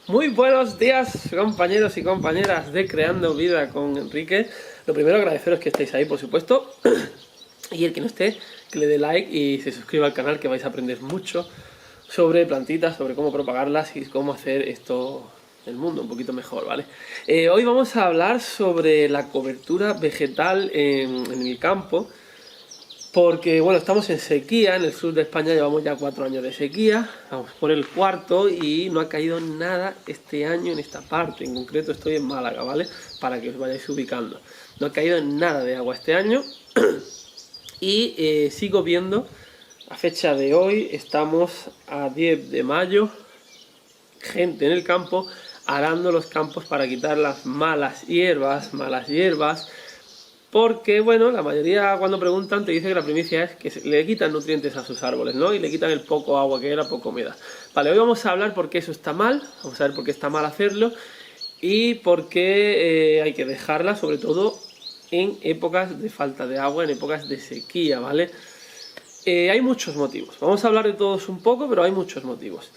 Muy buenos días, compañeros y compañeras de Creando Vida con Enrique. Lo primero, agradeceros que estéis ahí, por supuesto. Y el que no esté, que le dé like y se suscriba al canal, que vais a aprender mucho sobre plantitas, sobre cómo propagarlas y cómo hacer esto el mundo un poquito mejor, ¿vale? Hoy vamos a hablar sobre la cobertura vegetal en el campo. Porque, bueno, estamos en sequía, en el sur de España llevamos ya 4 años de sequía, vamos por el cuarto y no ha caído nada este año en esta parte, en concreto estoy en Málaga, ¿vale? Para que os vayáis ubicando. No ha caído nada de agua este año y sigo viendo, a fecha de hoy, estamos a 10 de mayo, gente en el campo arando los campos para quitar las malas hierbas, porque, bueno, la mayoría cuando preguntan te dice que la primicia es que le quitan nutrientes a sus árboles, ¿no? Y le quitan el poco agua que era, poca humedad. Vale, hoy vamos a hablar por qué eso está mal, vamos a ver por qué está mal hacerlo y por qué hay que dejarla, sobre todo en épocas de falta de agua, en épocas de sequía, ¿vale? Hay muchos motivos, vamos a hablar de todos un poco, pero hay muchos motivos.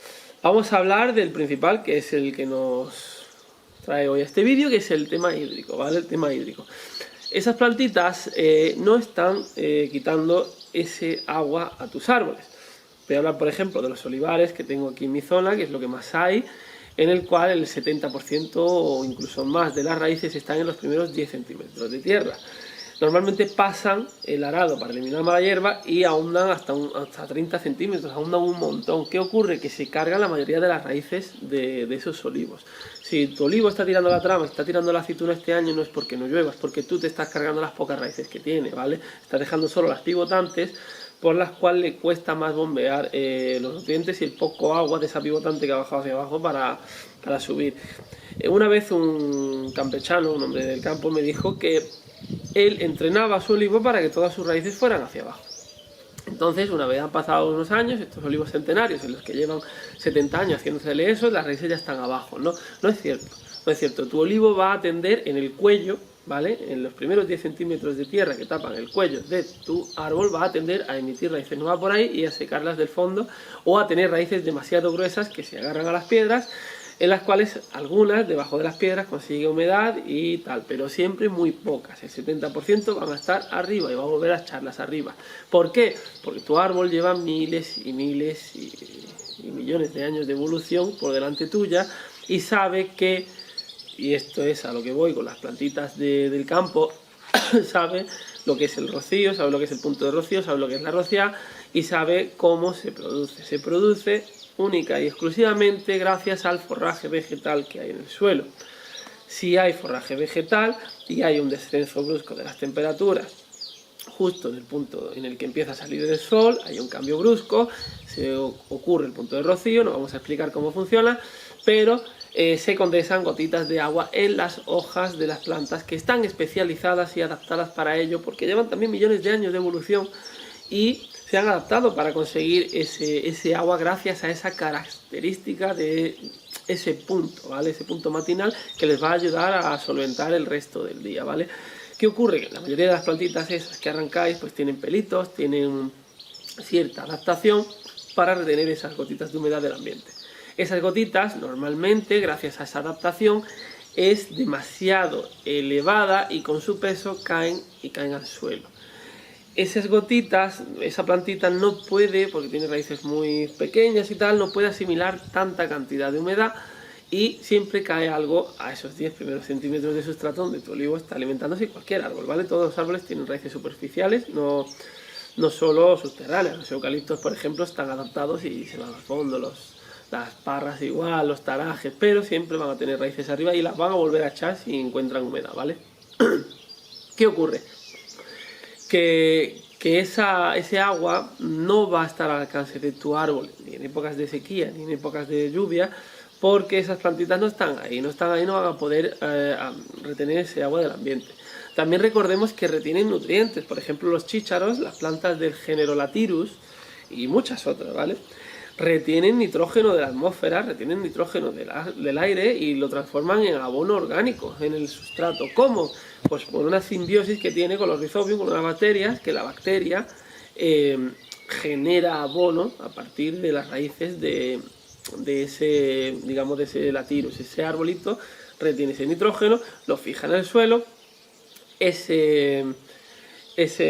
Vamos a hablar del principal, que es el que nos trae hoy este vídeo, que es el tema hídrico, ¿vale? El tema hídrico. Esas plantitas no están quitando ese agua a tus árboles. Voy a hablar, por ejemplo, de los olivares que tengo aquí en mi zona, que es lo que más hay, en el cual el 70% o incluso más de las raíces están en los primeros 10 centímetros de tierra. Normalmente pasan el arado para eliminar mala hierba y ahondan hasta 30 centímetros, ahondan un montón. ¿Qué ocurre? Que se cargan la mayoría de las raíces de esos olivos. Si tu olivo está tirando la trama, está tirando la aceituna este año, no es porque no llueva, es porque tú te estás cargando las pocas raíces que tiene, ¿vale? Estás dejando solo las pivotantes, por las cuales le cuesta más bombear los nutrientes y el poco agua de esa pivotante que ha bajado hacia abajo para subir. Una vez un campechano, un hombre del campo, me dijo que él entrenaba a su olivo para que todas sus raíces fueran hacia abajo. Entonces, una vez han pasado unos años, estos olivos centenarios, en los que llevan 70 años haciéndosele eso, las raíces ya están abajo. No es cierto, no es cierto. Tu olivo va a tender en el cuello, ¿vale? En los primeros 10 centímetros de tierra que tapan el cuello de tu árbol, va a tender a emitir raíces, no va por ahí y a secarlas del fondo, o a tener raíces demasiado gruesas que se agarran a las piedras, en las cuales algunas debajo de las piedras consigue humedad y tal, pero siempre muy pocas. El 70% van a estar arriba y va a volver a echarlas arriba. ¿Por qué? Porque tu árbol lleva miles y miles y millones de años de evolución por delante tuya y sabe que, y esto es a lo que voy con las plantitas del campo, sabe lo que es el rocío, sabe lo que es el punto de rocío, sabe lo que es la rociada y sabe cómo se produce. Se produce única y exclusivamente gracias al forraje vegetal que hay en el suelo. Si hay forraje vegetal y hay un descenso brusco de las temperaturas justo en el punto en el que empieza a salir el sol, hay un cambio brusco, se ocurre el punto de rocío, no vamos a explicar cómo funciona, pero se condensan gotitas de agua en las hojas de las plantas que están especializadas y adaptadas para ello, porque llevan también millones de años de evolución y se han adaptado para conseguir ese agua gracias a esa característica de ese punto, ¿vale? Ese punto matinal que les va a ayudar a solventar el resto del día, ¿vale? ¿Qué ocurre? Que la mayoría de las plantitas esas que arrancáis pues tienen pelitos, tienen cierta adaptación para retener esas gotitas de humedad del ambiente. Esas gotitas normalmente, gracias a esa adaptación, es demasiado elevada y con su peso caen al suelo. Esas gotitas, esa plantita no puede, porque tiene raíces muy pequeñas y tal, no puede asimilar tanta cantidad de humedad y siempre cae algo a esos 10 primeros centímetros de sustrato donde tu olivo está alimentándose, y cualquier árbol, ¿vale? Todos los árboles tienen raíces superficiales, no solo subterráneas. Los eucaliptos, por ejemplo, están adaptados y se van al fondo, las parras igual, los tarajes, pero siempre van a tener raíces arriba y las van a volver a echar si encuentran humedad, ¿vale? ¿Qué ocurre? Que ese agua no va a estar al alcance de tu árbol, ni en épocas de sequía, ni en épocas de lluvia, porque esas plantitas no están ahí, no van a poder retener ese agua del ambiente. También recordemos que retienen nutrientes, por ejemplo los chícharos, las plantas del género Lathyrus y muchas otras, ¿vale? Retienen nitrógeno de la atmósfera, retienen nitrógeno del aire y lo transforman en abono orgánico en el sustrato. ¿Cómo? Pues por una simbiosis que tiene con los rizobium, con unas bacterias, que la bacteria genera abono a partir de las raíces de ese, digamos, de ese latirus, ese arbolito, retiene ese nitrógeno, lo fija en el suelo,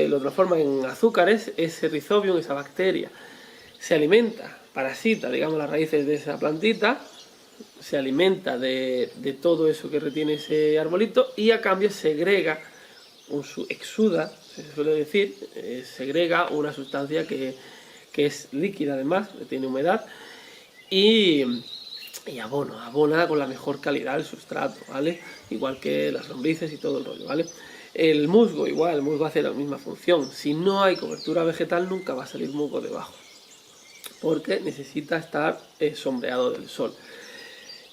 lo transforma en azúcares, ese Rhizobium, esa bacteria, se alimenta, parasita, digamos, las raíces de esa plantita, se alimenta de todo eso que retiene ese arbolito y a cambio segrega, exuda, se suele decir, segrega una sustancia que es líquida además, que tiene humedad y abona con la mejor calidad el sustrato, ¿vale? Igual que las lombrices y todo el rollo, ¿vale? El musgo igual, el musgo hace la misma función. Si no hay cobertura vegetal nunca va a salir musgo debajo, porque necesita estar sombreado del sol.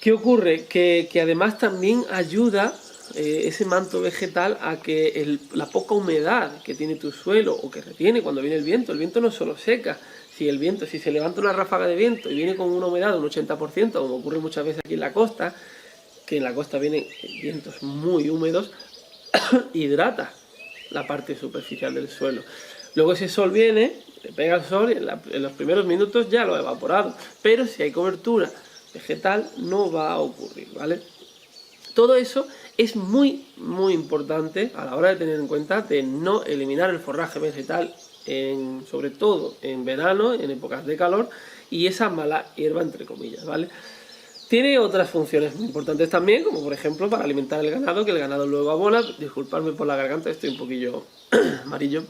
¿Qué ocurre? Que además también ayuda ese manto vegetal a que la poca humedad que tiene tu suelo o que retiene cuando viene el viento no solo seca. Si se levanta una ráfaga de viento y viene con una humedad de un 80%, como ocurre muchas veces aquí en la costa, que en la costa vienen vientos muy húmedos, hidrata la parte superficial del suelo. Luego ese sol viene, le pega el sol y en los primeros minutos ya lo ha evaporado. Pero si hay cobertura vegetal no va a ocurrir, ¿vale? Todo eso es muy importante a la hora de tener en cuenta de no eliminar el forraje vegetal, sobre todo en verano, en épocas de calor, y esa mala hierba entre comillas, ¿vale? Tiene otras funciones muy importantes también, como por ejemplo para alimentar el ganado, que el ganado luego abona. Disculpadme por la garganta, estoy un poquillo amarillo,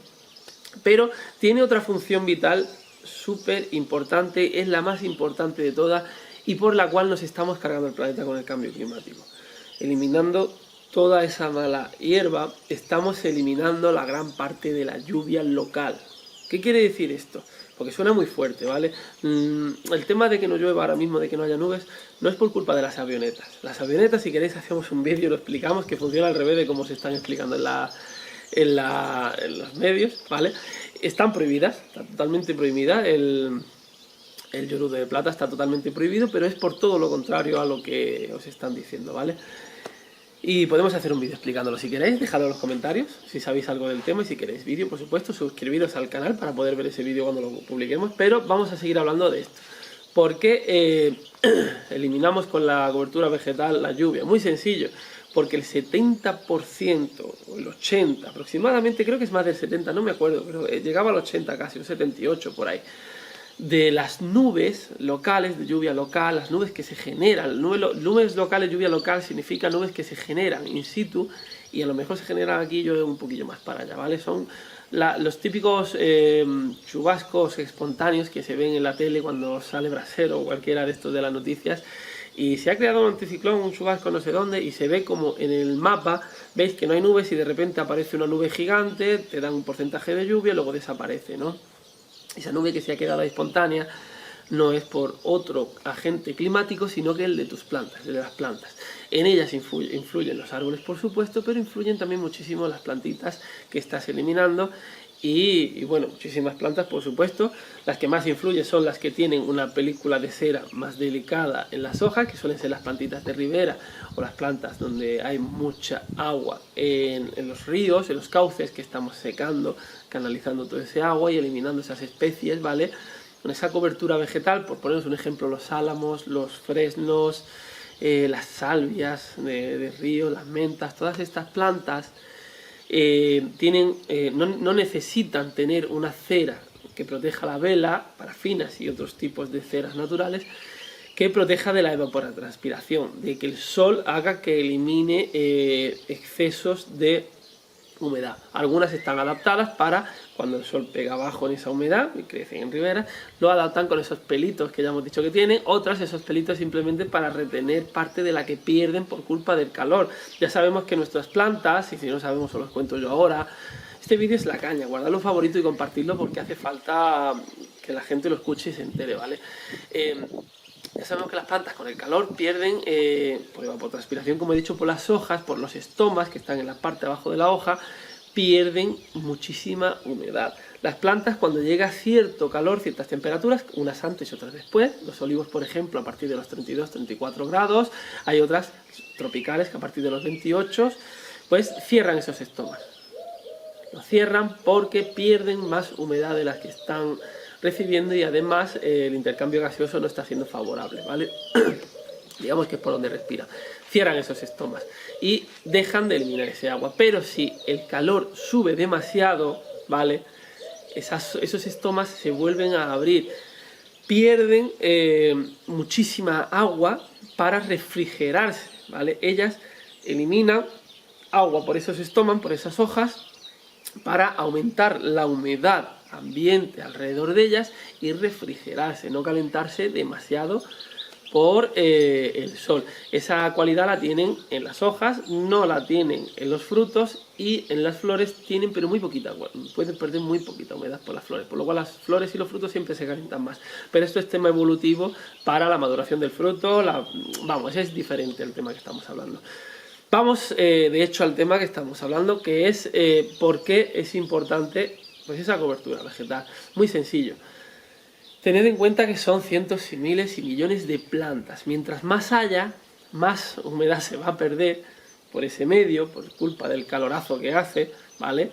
pero tiene otra función vital súper importante, es la más importante de todas y por la cual nos estamos cargando el planeta con el cambio climático. Eliminando toda esa mala hierba, estamos eliminando la gran parte de la lluvia local. ¿Qué quiere decir esto? Porque suena muy fuerte, ¿vale? El tema de que no llueva ahora mismo, de que no haya nubes, no es por culpa de las avionetas. Las avionetas, si queréis, hacemos un vídeo y lo explicamos, que funciona al revés de cómo se están explicando en los medios, ¿vale? Están prohibidas, está totalmente prohibida. El yodo de plata está totalmente prohibido, pero es por todo lo contrario a lo que os están diciendo, ¿vale? Y podemos hacer un vídeo explicándolo si queréis, dejadlo en los comentarios si sabéis algo del tema y si queréis vídeo, por supuesto, suscribiros al canal para poder ver ese vídeo cuando lo publiquemos, pero vamos a seguir hablando de esto. ¿Por qué eliminamos con la cobertura vegetal la lluvia? Muy sencillo, porque el 70% o el 80% aproximadamente, creo que es más del 70%, no me acuerdo, pero llegaba al 80 casi, un 78 por ahí, de las nubes locales, de lluvia local, las nubes que se generan. Nubes locales, lluvia local, significa nubes que se generan in situ y a lo mejor se generan aquí, yo un poquillo más para allá, ¿vale? Son los típicos chubascos espontáneos que se ven en la tele cuando sale Brasero o cualquiera de estos de las noticias y se ha creado un anticiclón, un chubasco no sé dónde y se ve como en el mapa, veis que no hay nubes y de repente aparece una nube gigante, te dan un porcentaje de lluvia y luego desaparece, ¿no? Esa nube que se ha quedado espontánea no es por otro agente climático, sino que el de tus plantas, el de las plantas. En ellas influyen los árboles, por supuesto, pero influyen también muchísimo las plantitas que estás eliminando y bueno, muchísimas plantas, por supuesto. Las que más influyen son las que tienen una película de cera más delicada en las hojas, que suelen ser las plantitas de ribera o las plantas donde hay mucha agua en los ríos, en los cauces que estamos secando, canalizando todo ese agua y eliminando esas especies, ¿vale? Con esa cobertura vegetal, por poneros un ejemplo, los álamos, los fresnos, las salvias de río, las mentas, todas estas plantas no necesitan tener una cera que proteja la vela, parafinas y otros tipos de ceras naturales, que proteja de la evapotranspiración, de que el sol haga que elimine excesos de humedad. Algunas están adaptadas para cuando el sol pega abajo en esa humedad y crecen en riberas, lo adaptan con esos pelitos que ya hemos dicho que tienen. Otras, esos pelitos simplemente para retener parte de la que pierden por culpa del calor. Ya sabemos que nuestras plantas, y si no sabemos os los cuento yo ahora, este vídeo es la caña, guardadlo favorito y compartirlo porque hace falta que la gente lo escuche y se entere, ¿vale? Ya sabemos que las plantas con el calor pierden, por evapotranspiración, como he dicho, por las hojas, por los estomas que están en la parte de abajo de la hoja, pierden muchísima humedad. Las plantas, cuando llega cierto calor, ciertas temperaturas, unas antes y otras después, los olivos, por ejemplo, a partir de los 32-34 grados, hay otras tropicales que a partir de los 28, pues cierran esos estomas. Lo cierran porque pierden más humedad de las que están recibiendo, y además el intercambio gaseoso no está siendo favorable, ¿vale? Digamos que es por donde respira. Cierran esos estomas y dejan de eliminar ese agua. Pero si el calor sube demasiado, ¿vale? Esos estomas se vuelven a abrir, pierden muchísima agua para refrigerarse, ¿vale? Ellas eliminan agua por esos estomas, por esas hojas, para aumentar la humedad ambiente alrededor de ellas y refrigerarse, no calentarse demasiado por el sol. Esa cualidad la tienen en las hojas, no la tienen en los frutos, y en las flores tienen pero muy poquita agua, pueden perder muy poquita humedad por las flores, por lo cual las flores y los frutos siempre se calientan más. Pero esto es tema evolutivo para la maduración del fruto, vamos, es diferente el tema que estamos hablando. Vamos de hecho al tema que estamos hablando, que es por qué es importante pues esa cobertura vegetal. Muy sencillo. Tened en cuenta que son cientos y miles y millones de plantas. Mientras más haya, más humedad se va a perder por ese medio, por culpa del calorazo que hace, ¿vale?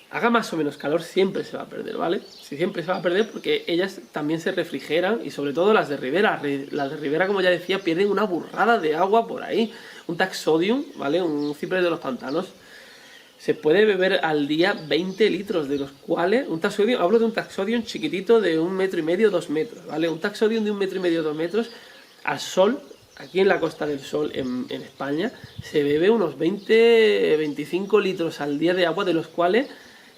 Haga más o menos calor, siempre se va a perder, ¿vale? Siempre se va a perder porque ellas también se refrigeran, y sobre todo las de ribera. Las de ribera, como ya decía, pierden una burrada de agua por ahí. Un taxodium, ¿vale? Un ciprés de los pantanos. Se puede beber al día 20 litros, de los cuales un taxodium, hablo de un taxodium chiquitito de 1,5 metros, 2 metros, ¿vale? Un taxodium de 1,5 metros, 2 metros, al sol, aquí en la Costa del Sol, en España, se bebe unos 20-25 litros al día de agua, de los cuales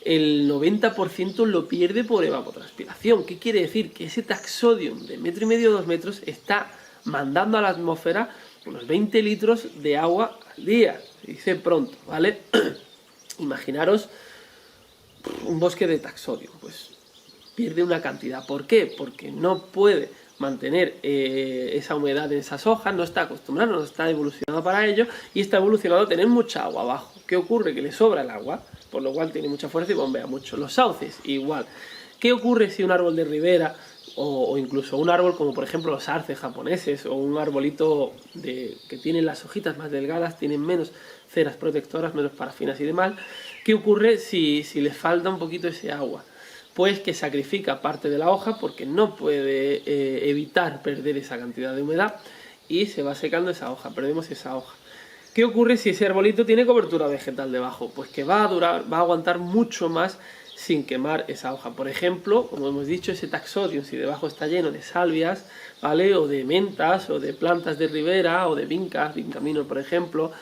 el 90% lo pierde por evapotranspiración. ¿Qué quiere decir? Que ese taxodium de 1,5 metros, 2 metros está mandando a la atmósfera unos 20 litros de agua al día, se dice pronto, ¿vale? Imaginaros un bosque de taxodium, pues pierde una cantidad. ¿Por qué? Porque no puede mantener esa humedad en esas hojas, no está acostumbrado, no está evolucionado para ello, y está evolucionado a tener mucha agua abajo. ¿Qué ocurre? Que le sobra el agua, por lo cual tiene mucha fuerza y bombea mucho. Los sauces, igual. ¿Qué ocurre si un árbol de ribera, o incluso un árbol como por ejemplo los arces japoneses, o un arbolito que tiene las hojitas más delgadas, tienen menos ceras protectoras, menos parafinas y demás? ¿Qué ocurre si les falta un poquito ese agua? Pues que sacrifica parte de la hoja porque no puede evitar perder esa cantidad de humedad, y se va secando esa hoja, perdemos esa hoja. ¿Qué ocurre si ese arbolito tiene cobertura vegetal debajo? Pues que va a aguantar mucho más sin quemar esa hoja. Por ejemplo, como hemos dicho, ese taxodium, si debajo está lleno de salvias, ¿vale? O de mentas, o de plantas de ribera, o de vincas, vincamino por ejemplo,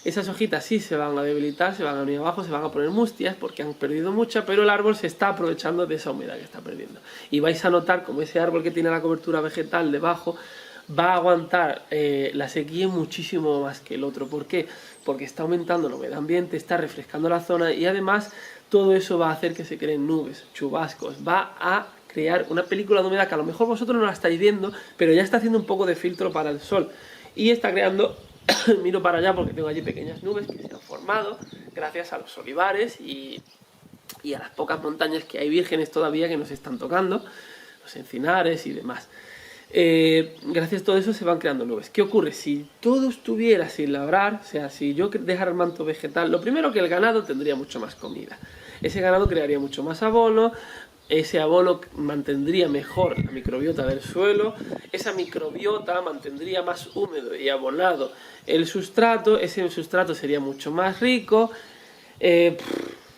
esas hojitas sí se van a debilitar, se van a venir abajo, se van a poner mustias porque han perdido mucha, pero el árbol se está aprovechando de esa humedad que está perdiendo. Y vais a notar como ese árbol que tiene la cobertura vegetal debajo va a aguantar la sequía muchísimo más que el otro. ¿Por qué? Porque está aumentando la humedad ambiente, está refrescando la zona, y además todo eso va a hacer que se creen nubes, chubascos, va a crear una película de humedad que a lo mejor vosotros no la estáis viendo, pero ya está haciendo un poco de filtro para el sol, y está creando, miro para allá porque tengo allí pequeñas nubes que se han formado gracias a los olivares y a las pocas montañas que hay vírgenes todavía que nos están tocando, los encinares y demás. Gracias a todo eso se van creando nubes. ¿Qué ocurre? Si todo estuviera sin labrar, o sea, si yo dejara el manto vegetal, lo primero, que el ganado tendría mucho más comida. Ese ganado crearía mucho más abono, ese abono mantendría mejor la microbiota del suelo, esa microbiota mantendría más húmedo y abonado el sustrato, ese sustrato sería mucho más rico,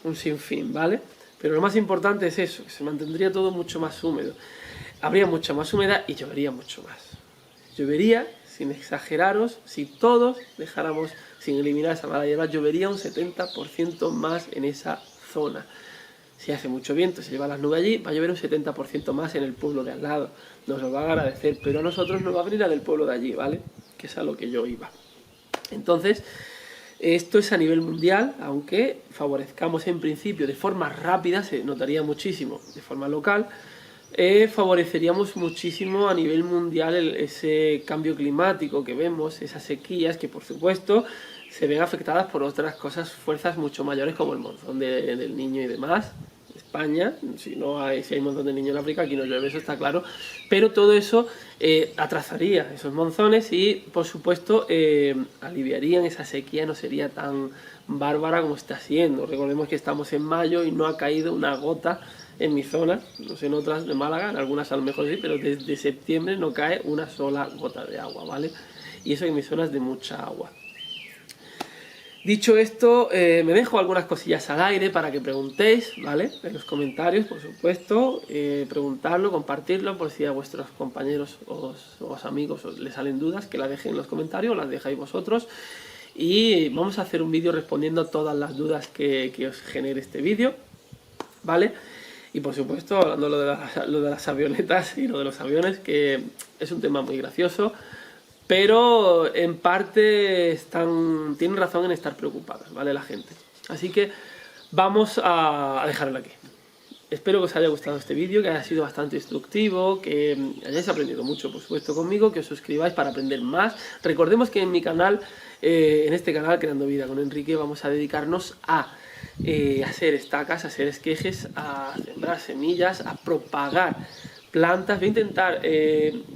un sinfín, ¿vale? Pero lo más importante es eso, que se mantendría todo mucho más húmedo. Habría mucha más humedad y llovería mucho más. Llovería, sin exageraros, si todos dejáramos sin eliminar esa mala hierba, llovería un 70% más en esa zona. Si hace mucho viento, se lleva las nubes allí, va a llover un 70% más en el pueblo de al lado. Nos lo va a agradecer, pero a nosotros nos va a venir a del pueblo de allí, ¿vale? Que es a lo que yo iba. Entonces, esto es a nivel mundial, aunque favorezcamos en principio de forma rápida, se notaría muchísimo de forma local, favoreceríamos muchísimo a nivel mundial ese cambio climático que vemos, esas sequías que por supuesto se ven afectadas por otras cosas, fuerzas mucho mayores como el monzón del Niño y demás. España, si hay monzón del Niño en África, aquí no llueve, eso está claro, pero todo eso atrasaría esos monzones y por supuesto aliviarían esa sequía, no sería tan bárbara como está siendo. Recordemos que estamos en mayo y no ha caído una gota en mi zona, no sé en otras de Málaga, en algunas a lo mejor sí, pero desde septiembre no cae una sola gota de agua, ¿vale? Y eso en mi zona es de mucha agua. Dicho esto, me dejo algunas cosillas al aire para que preguntéis, ¿vale? En los comentarios, por supuesto, preguntarlo, compartirlo, por si a vuestros compañeros o amigos les salen dudas, que las dejen en los comentarios, las dejáis vosotros. Y vamos a hacer un vídeo respondiendo a todas las dudas que os genere este vídeo, ¿vale? Y por supuesto, hablando lo de las avionetas y lo de los aviones, que es un tema muy gracioso, pero en parte tienen razón en estar preocupadas, ¿vale? La gente. Así que vamos a dejarlo aquí. Espero que os haya gustado este vídeo, que haya sido bastante instructivo, que hayáis aprendido mucho, por supuesto, conmigo, que os suscribáis para aprender más. Recordemos que en mi canal, en este canal, Creando Vida con Enrique, vamos a dedicarnos a hacer estacas, a hacer esquejes, a sembrar semillas, a propagar plantas. Voy a intentar,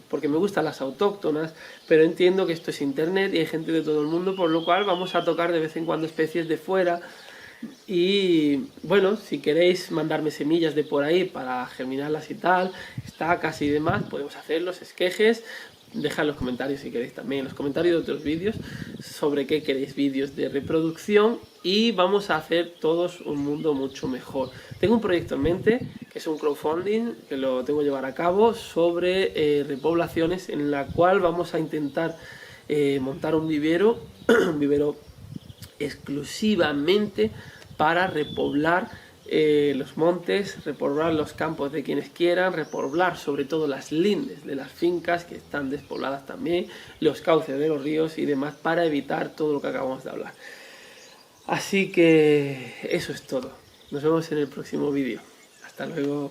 porque me gustan las autóctonas, pero entiendo que esto es internet y hay gente de todo el mundo, por lo cual vamos a tocar de vez en cuando especies de fuera. Y bueno, si queréis mandarme semillas de por ahí para germinarlas y tal, estacas y demás, podemos hacerlos, esquejes. Dejad en los comentarios si queréis también, en los comentarios de otros vídeos, sobre qué queréis vídeos de reproducción, y vamos a hacer todos un mundo mucho mejor. Tengo un proyecto en mente, que es un crowdfunding, que lo tengo que llevar a cabo, sobre repoblaciones, en la cual vamos a intentar montar un vivero, un vivero exclusivamente para repoblar los montes, repoblar los campos de quienes quieran, repoblar sobre todo las lindes de las fincas que están despobladas también, los cauces de los ríos y demás, para evitar todo lo que acabamos de hablar. Así que eso es todo. Nos vemos en el próximo vídeo. Hasta luego.